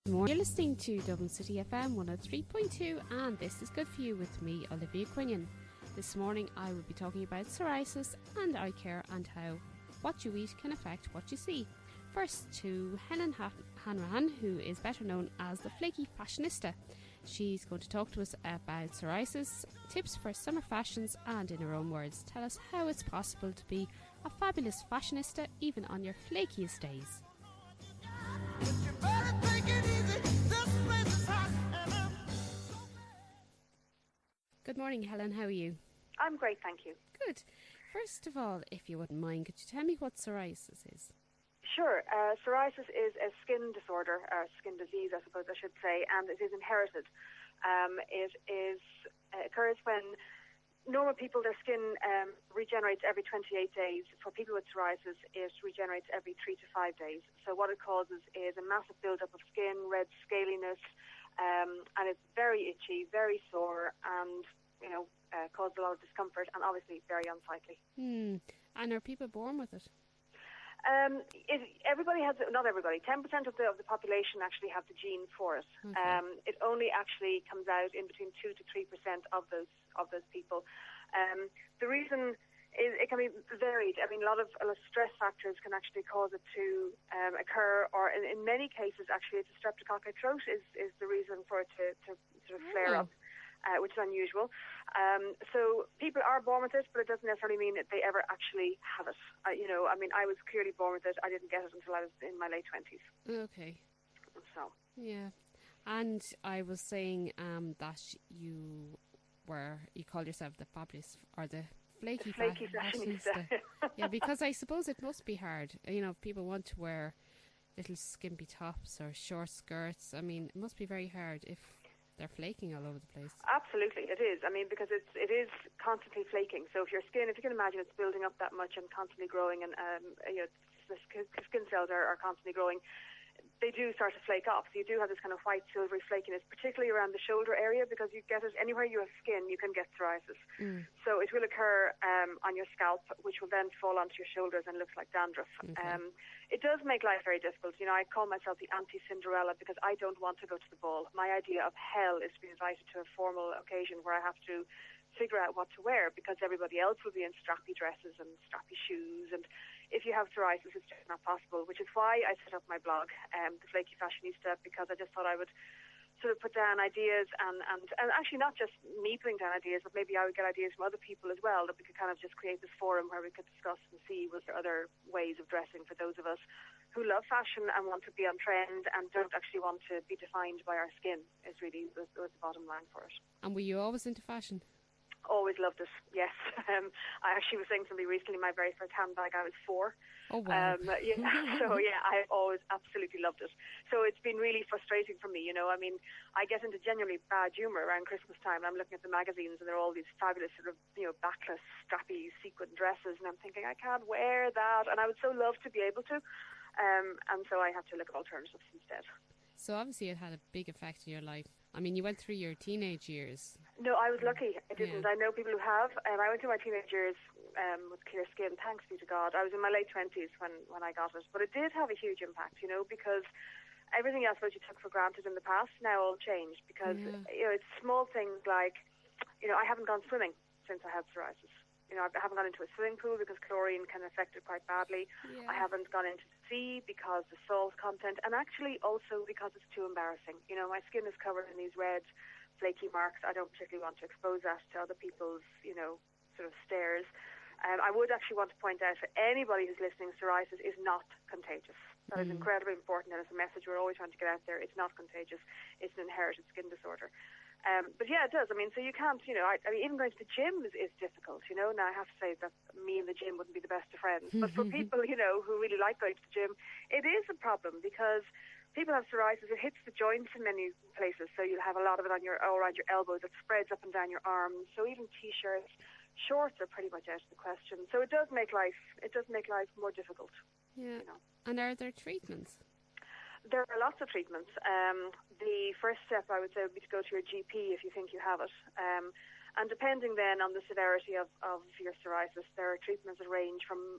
You're listening to Dublin City FM 103.2 and this is Good For You with me, Olivia Quinion. This morning I will be talking about psoriasis and eye care and how what you eat can affect what you see. First to Helen Hanrahan, who is better known as the Flaky Fashionista. She's going to talk to us about psoriasis, tips for summer fashions and, in her own words, tell us how it's possible to be a fabulous fashionista even on your flakiest days. Good morning, Helen. How are you? I'm great, thank you. Good. First of all, if you wouldn't mind, could you tell me what psoriasis is? Sure. Psoriasis is a skin disorder, or skin disease, I suppose I should say, and it is inherited. It occurs when normal people, their skin regenerates every 28 days. For people with psoriasis, it regenerates every 3 to 5 days. So what it causes is a massive buildup of skin, red scaliness, and it's very itchy, very sore, and causes a lot of discomfort, and obviously very unsightly. And are people born with it? Everybody has, not everybody, 10% of the population actually have the gene for it. Okay. It only actually comes out in between 2 to 3% of those people. The reason is it can be varied. I mean, a lot of stress factors can actually cause it to occur, or in many cases, actually, it's a streptococcal throat is the reason for it to sort of flare up. Which is unusual. So people are born with it, but it doesn't necessarily mean that they ever actually have it. I was clearly born with it. I didn't get it until I was in my late 20s. Okay. So. Yeah. And I was saying that you called yourself the fabulous, or the Flaky Fashionista. Yeah, because I suppose it must be hard. If people want to wear little skimpy tops or short skirts, I mean, it must be very hard if they're flaking all over the place. Absolutely, it is. I mean, because it is constantly flaking. So if your skin, if you can imagine, it's building up that much and constantly growing, and the skin cells are constantly growing, they do start to flake off. So you do have this kind of white, silvery flakiness, particularly around the shoulder area, because you get it anywhere you have skin, you can get psoriasis. So it will occur on your scalp, which will then fall onto your shoulders and looks like dandruff. Okay. It does make life very difficult. I call myself the anti-Cinderella because I don't want to go to the ball. My idea of hell is to be invited to a formal occasion where I have to figure out what to wear because everybody else will be in strappy dresses and strappy shoes, and if you have psoriasis it's just not possible, which is why I set up my blog, the Flaky Fashionista, because I just thought I would sort of put down ideas and actually not just me putting down ideas, but maybe I would get ideas from other people as well, that we could kind of just create this forum where we could discuss and see was there other ways of dressing for those of us who love fashion and want to be on trend and don't actually want to be defined by our skin, is really was the bottom line for it. And were you always into fashion? Always loved it, yes. I actually was saying to somebody recently, my very first handbag, I was 4. Oh, wow. I've always absolutely loved it. So it's been really frustrating for me, I mean, I get into genuinely bad humour around Christmas time, and I'm looking at the magazines, and they're all these fabulous sort of, backless, strappy, sequin dresses, and I'm thinking, I can't wear that, and I would so love to be able to, and so I have to look at alternatives instead. So obviously it had a big effect in your life. I mean, you went through your teenage years. No, I was lucky. I didn't. Yeah. I know people who have. I went through my teenage years with clear skin, thanks be to God. I was in my late 20s when I got it. But it did have a huge impact, because everything else that you took for granted in the past now all changed. Because, it's small things like, I haven't gone swimming since I had psoriasis. I haven't gone into a swimming pool because chlorine can affect it quite badly. Yeah. I haven't gone into the sea because the salt content, and actually also because it's too embarrassing. My skin is covered in these red, flaky marks. I don't particularly want to expose that to other people's, sort of stares. I would actually want to point out for anybody who's listening, psoriasis is not contagious. That is incredibly important, and it's a message we're always trying to get out there. It's not contagious. It's an inherited skin disorder. But yeah, it does. I mean, so you can't, I mean, even going to the gym is difficult, Now I have to say that me and the gym wouldn't be the best of friends. But for people, who really like going to the gym, it is a problem because people have psoriasis. It hits the joints in many places. So you'll have a lot of it around your elbows. It spreads up and down your arms. So even T-shirts, shorts are pretty much out of the question. So it does make life more difficult. Yeah. And are there treatments? There are lots of treatments. The first step, I would say, would be to go to your GP if you think you have it. And depending then on the severity of your psoriasis, there are treatments that range from,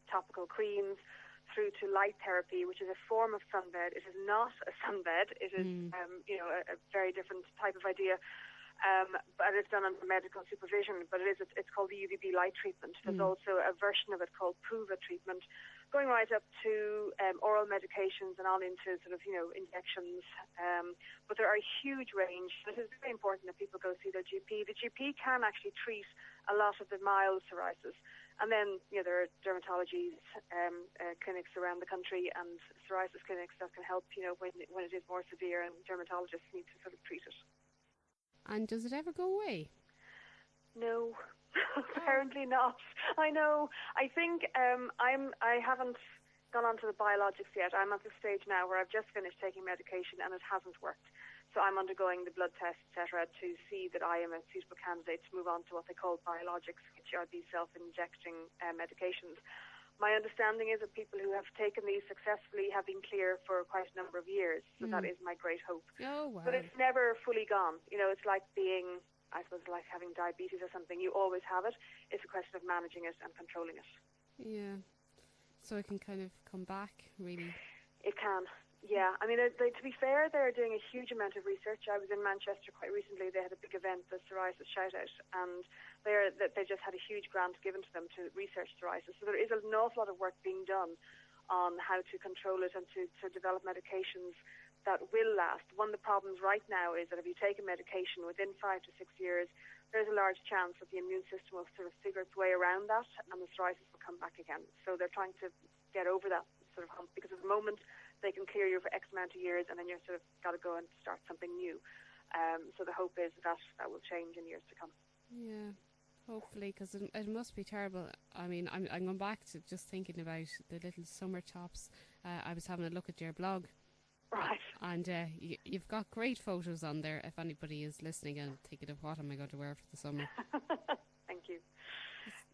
topical creams through to light therapy, which is a form of sunbed. It is not a sunbed. It is, a very different type of idea. But it's done under medical supervision. But it's called the UVB light treatment. There's also a version of it called PUVA treatment, going right up to oral medications and on into sort of, injections. But there are a huge range. It is very important that people go see their GP. The GP can actually treat a lot of the mild psoriasis. And then, there are dermatology clinics around the country and psoriasis clinics that can help, when it is more severe and dermatologists need to sort of treat it. And does it ever go away? No, apparently not. I know. I think I haven't gone on to the biologics yet. I'm at the stage now where I've just finished taking medication and it hasn't worked. So I'm undergoing the blood test, etc., to see that I am a suitable candidate to move on to what they call biologics, which are these self-injecting medications. My understanding is that people who have taken these successfully have been clear for quite a number of years. So that is my great hope. Oh, wow. But it's never fully gone. It's like being, I suppose, like having diabetes or something. You always have it. It's a question of managing it and controlling it. Yeah. So it can kind of come back, really. It can. Yeah, I mean, to be fair, they're doing a huge amount of research. I was in Manchester quite recently. They had a big event, the Psoriasis Shout-Out, and they just had a huge grant given to them to research psoriasis. So there is an awful lot of work being done on how to control it and to develop medications that will last. One of the problems right now is that if you take a medication within 5 to 6 years, there's a large chance that the immune system will sort of figure its way around that and the psoriasis will come back again. So they're trying to get over that sort of hump, because at the moment they can clear you for X amount of years and then you're sort of got to go and start something new. So the hope is that will change in years to come. Yeah, hopefully, because it must be terrible. I mean, I'm going back to just thinking about the little summer tops. I was having a look at your blog. Right. And you've got great photos on there if anybody is listening and thinking of what am I going to wear for the summer. Thank you.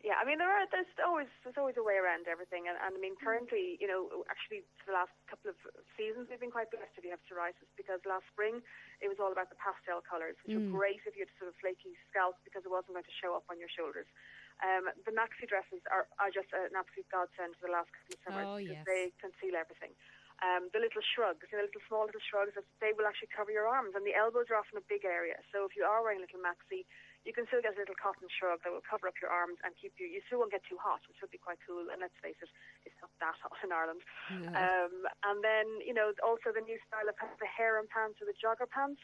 Yeah, I mean, there's always a way around everything. And I mean, currently, actually for the last couple of seasons, we've been quite blessed if you have psoriasis, because last spring it was all about the pastel colours, which were great if you had sort of flaky scalp because it wasn't going to show up on your shoulders. The maxi dresses are just an absolute godsend for the last couple of summers because they conceal everything. The little shrugs, small little shrugs, they will actually cover your arms, and the elbows are often a big area. So if you are wearing a little maxi, you can still get a little cotton shrug that will cover up your arms and keep you still won't get too hot, which would be quite cool. And let's face it, it's not that hot in Ireland. Yeah. And then, also the new style of the harem pants or the jogger pants.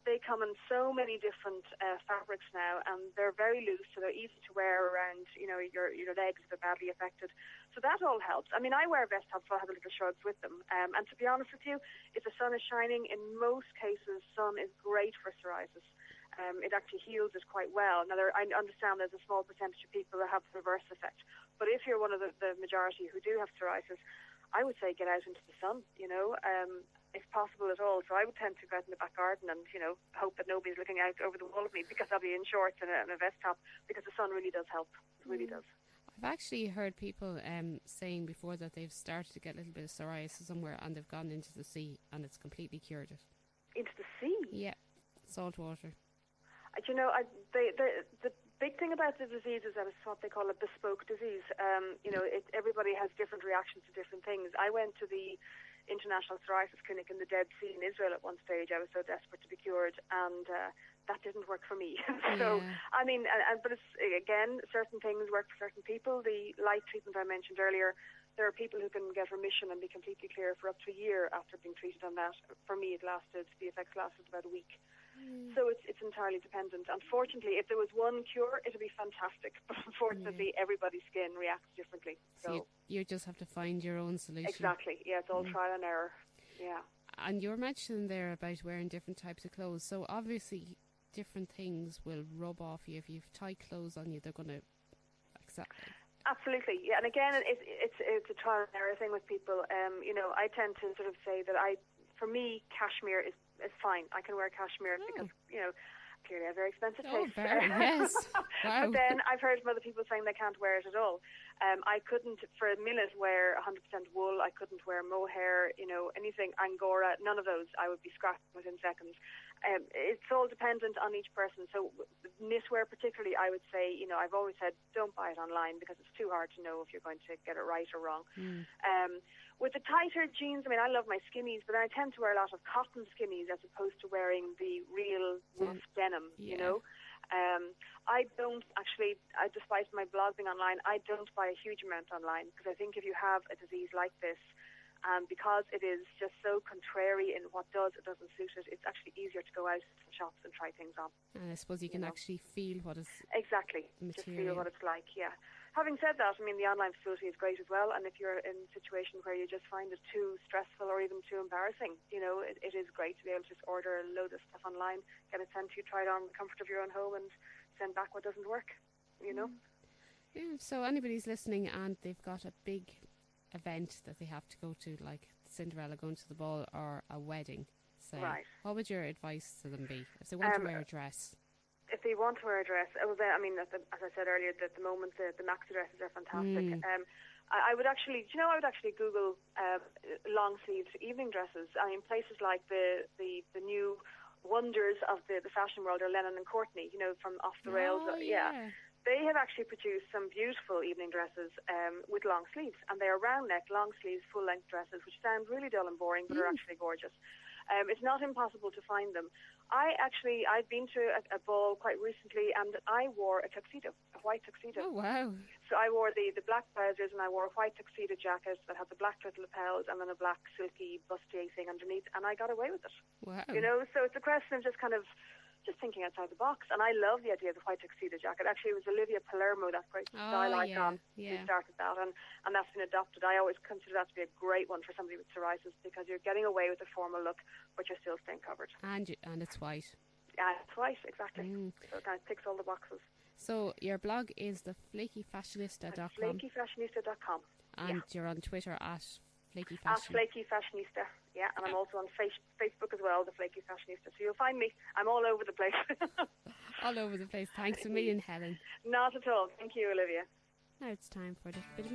They come in so many different fabrics now, and they're very loose, so they're easy to wear around, your legs if they're badly affected. So that all helps. I mean, I wear vest tops, so I have a little shrugs with them. And to be honest with you, if the sun is shining, in most cases, sun is great for psoriasis. It actually heals it quite well. Now, I understand there's a small percentage of people that have the reverse effect. But if you're one of the majority who do have psoriasis, I would say get out into the sun, if possible at all. So I would tend to go out in the back garden and, hope that nobody's looking out over the wall of me, because I'll be in shorts and a vest top, because the sun really does help. It really does. I've actually heard people saying before that they've started to get a little bit of psoriasis somewhere and they've gone into the sea and it's completely cured it. Into the sea? Yeah, salt water. The big thing about the disease is that it's what they call a bespoke disease. Everybody has different reactions to different things. I went to the International Psoriasis Clinic in the Dead Sea in Israel at one stage. I was so desperate to be cured, and that didn't work for me. So, I mean, but it's, again, certain things work for certain people. The light treatment I mentioned earlier, there are people who can get remission and be completely clear for up to a year after being treated on that. For me, the effects lasted about a week. So it's entirely dependent. Unfortunately, if there was one cure, it would be fantastic. But unfortunately, everybody's skin reacts differently. So you just have to find your own solution. Exactly. Yeah, it's all trial and error. Yeah. And you were mentioning there about wearing different types of clothes. So obviously, different things will rub off you. If you've tight clothes on you, they're going to accept it. Absolutely, yeah. And again, it's a trial and error thing with people. I tend to sort of say that for me, cashmere is fine. I can wear cashmere because, clearly I have very expensive taste. Yes. Wow. But then I've heard from other people saying they can't wear it at all. I couldn't, for a minute, wear 100% wool. I couldn't wear mohair, anything, Angora, none of those. I would be scratched within seconds. It's all dependent on each person. So knitwear particularly, I would say, I've always said don't buy it online because it's too hard to know if you're going to get it right or wrong. With the tighter jeans, I love my skinnies, but I tend to wear a lot of cotton skinnies as opposed to wearing the real rough denim, I don't actually, despite my blogging online, I don't buy a huge amount online because I think if you have a disease like this, because it is just so contrary in what does or doesn't suit it, it's actually easier to go out to shops and try things on. And I suppose you can actually feel what is exactly material. Just feel what it's like, yeah. Having said that, the online facility is great as well, and if you're in a situation where you just find it too stressful or even too embarrassing, it is great to be able to just order a load of stuff online, get it sent to you, try it on in the comfort of your own home, and send back what doesn't work, Yeah, so anybody's listening and they've got a big event that they have to go to, like Cinderella going to the ball or a wedding, say, what would your advice to them be if they want to wear a dress? If they want to wear a dress, as I said earlier, at the moment the maxi dresses are fantastic. I would actually, Google long sleeved evening dresses. Places like the new wonders of the fashion world are Lennon and Courtney, from Off the Rails. Yeah. They have actually produced some beautiful evening dresses with long sleeves, and they are round neck, long sleeves, full length dresses, which sound really dull and boring, but are actually gorgeous. It's not impossible to find them. I've been to a ball quite recently, and I wore a tuxedo, a white tuxedo. Oh, wow. So I wore the black trousers, and I wore a white tuxedo jacket that had the black little lapels and then a black silky bustier thing underneath, and I got away with it. Wow. So it's a question of just thinking outside the box. And I love the idea of the white tuxedo jacket. Actually, it was Olivia Palermo, that great style icon, who started that, and that's been adopted. I always consider that to be a great one for somebody with psoriasis because you're getting away with a formal look, but you're still staying covered. And it's white. Yeah, it's white, exactly. So it kind of ticks all the boxes. So your blog is theflakyfashionista.com. Flakyfashionista.com. And you're on Twitter at Flaky Fashion. At Flaky Fashionista, yeah, and I'm also on Facebook as well, the Flaky Fashionista. So you'll find me. I'm all over the place. All over the place. Thanks a million, Helen. Not at all. Thank you, Olivia. Now it's time for the bit of